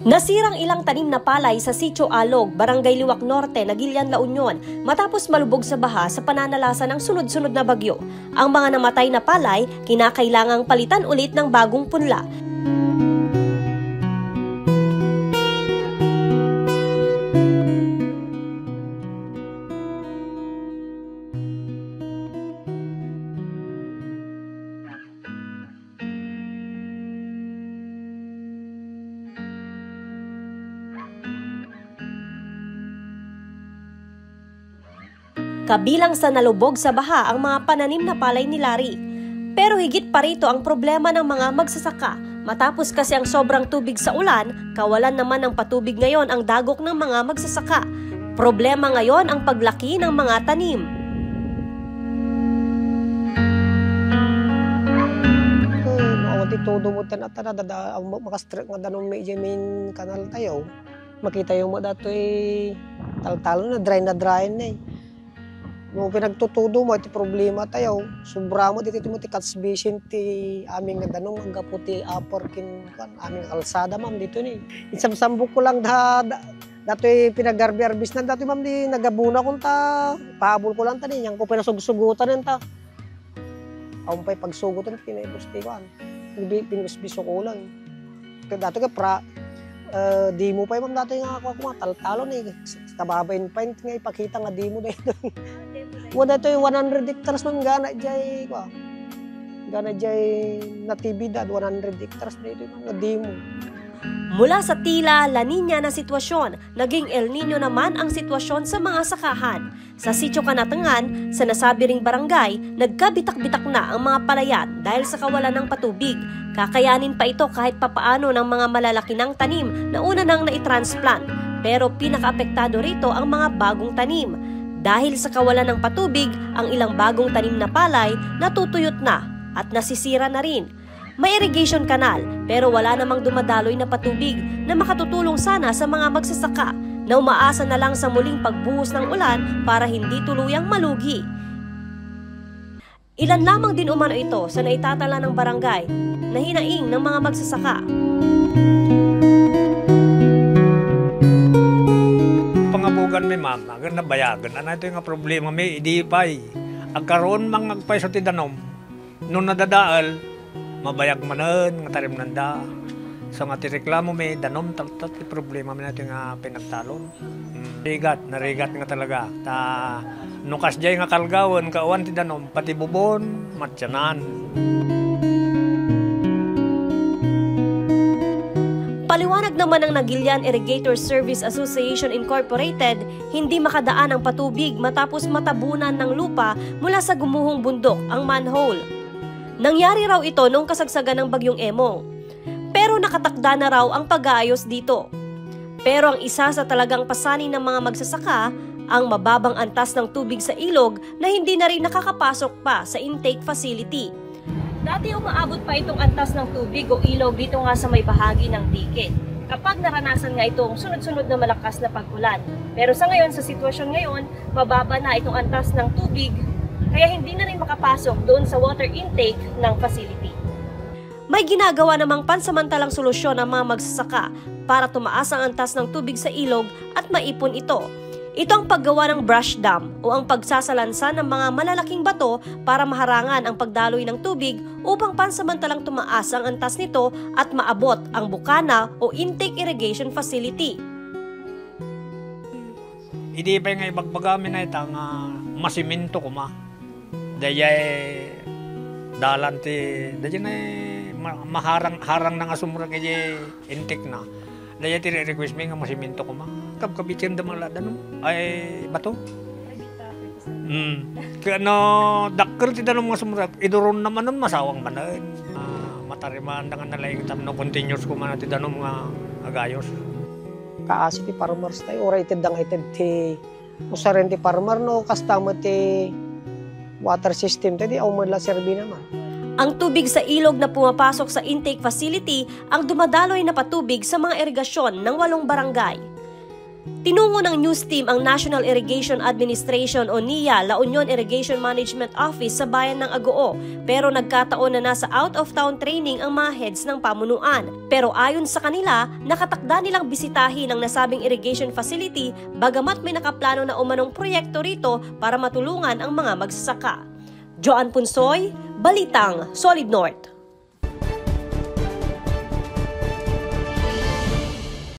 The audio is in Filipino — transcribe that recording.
Nasirang ilang tanim na palay sa Sitio Alog, Barangay Liwak Norte, Nagilian, La Union matapos malubog sa baha sa pananalasa ng sunod-sunod na bagyo. Ang mga namatay na palay kinakailangang palitan ulit ng bagong punla. Kabilang sa nalubog sa baha ang mga pananim na palay ni Larry. Pero higit pa rito ang problema ng mga magsasaka. Matapos kasi ang sobrang tubig sa ulan, kawalan naman ng patubig ngayon ang dagok ng mga magsasaka. Problema ngayon ang paglaki ng mga tanim. Todo mo tanata na makastret nga danon may main kanal tayo. Makita yung mga dato tal-talo na dry na eh. No pinagtutudo mo iti problema tayo. Sobra mo dito mo ti katsbisin ti aming nadanong ang gaputi apor kin aming kalsada ma'am dito ni. Isam-sambok ko lang dato pinagarbis na dato ma'am di nagabuna kun ta pahabol ko lang tani yang ko pinasugsugutan ta. Ampay pagsugutan pinaibus ti kan. Pinibisbiso ko lang. Dato ka di mo pa ma'am dato nga ako tal-talo ni kababain pa nga ipakita nga di mo dito. Mo dato yung 100 hectares man gana jay ko. Gana jay natibidad 100 hectares dito nga di mo. Mula sa tila La Niña na sitwasyon, naging El Niño naman ang sitwasyon sa mga sakahan. Sa Sitio Kanatangan, sa nasabi ring barangay, nagkabitak-bitak na ang mga palayan dahil sa kawalan ng patubig. Kakayanin pa ito kahit papaano ng mga malalaki ng tanim na una nang naitransplant. Pero pinakaapektado rito ang mga bagong tanim. Dahil sa kawalan ng patubig, ang ilang bagong tanim na palay natutuyot na at nasisira na rin. May irrigation canal pero wala namang dumadaloy na patubig na makatutulong sana sa mga magsasaka na umaasa na lang sa muling pagbuhos ng ulan para hindi tuluyang malugi. Ilan lamang din umano ito sa naitatala ng barangay na hinaing ng mga magsasaka. Pangabugan may ma'am, agar nabayagan. Ano ito yung problema may idipay. Agkaroon mang agpay sa tidanom, nung nadadaal, mabayag manan, nga tarim nanda. So nga tireklamo may danom, talat problema may natin nga pinagtalon. Narigat nga talaga. Nukas jay nga kalgawan, kauwan ti danom, pati bubon, matyanan. Paliwanag naman ng Nagilian Irrigator Service Association Incorporated, hindi makadaan ang patubig matapos matabunan ng lupa mula sa gumuhong bundok ang manhole. Nangyari raw ito nung kasagsagan ng bagyong Emong. Pero nakatakda na raw ang pag-aayos dito. Pero ang isa sa talagang pasanin ng mga magsasaka, ang mababang antas ng tubig sa ilog na hindi na rin nakakapasok pa sa intake facility. Dati umaabot pa itong antas ng tubig o ilog dito nga sa may bahagi ng dike kapag naranasan nga itong sunod-sunod na malakas na pag-ulan. Pero sa ngayon, sa sitwasyon ngayon, mababa na itong antas ng tubig kaya hindi na rin makapasok doon sa water intake ng facility. May ginagawa namang pansamantalang solusyon ang mga magsasaka para tumaas ang antas ng tubig sa ilog at maipon ito. Ito ang paggawa ng brush dam o ang pagsasalansan ng mga malalaking bato para maharangan ang pagdaloy ng tubig upang pansamantalang tumaas ang antas nito at maabot ang bukana o intake irrigation facility. Hindi pa nga ibagbagamin na ito nga masiminto ko ma. Dayay dalan ti maharang na nga sumurag kaya intake na. Dayay ti request mi nga masiminto ko ma. Kabkabitin da mga lada no? Ay bato? Kaya no, dakkel ti danong mga sumurag. Iduron naman nun masawang manan. Matariman da nga nalaing tam no continuous ko man ti danong mga agayos. Kaasi ti farmers tayo, ora ited dang ited ti usaren ti farmer no, kastama ti water system tayo, di aumadla serbi naman. Ang tubig sa ilog na pumapasok sa intake facility ang dumadaloy na patubig sa mga irigasyon ng 8 barangay. Tinungo ng news team ang National Irrigation Administration o NIA, La Union Irrigation Management Office sa bayan ng Agoo, pero nagkataon na nasa out-of-town training ang mga heads ng pamunuan. Pero ayon sa kanila, nakatakda nilang bisitahin ang nasabing irrigation facility bagamat may nakaplano na umanong proyekto rito para matulungan ang mga magsasaka. Joan Punsoy, Balitang Solid North.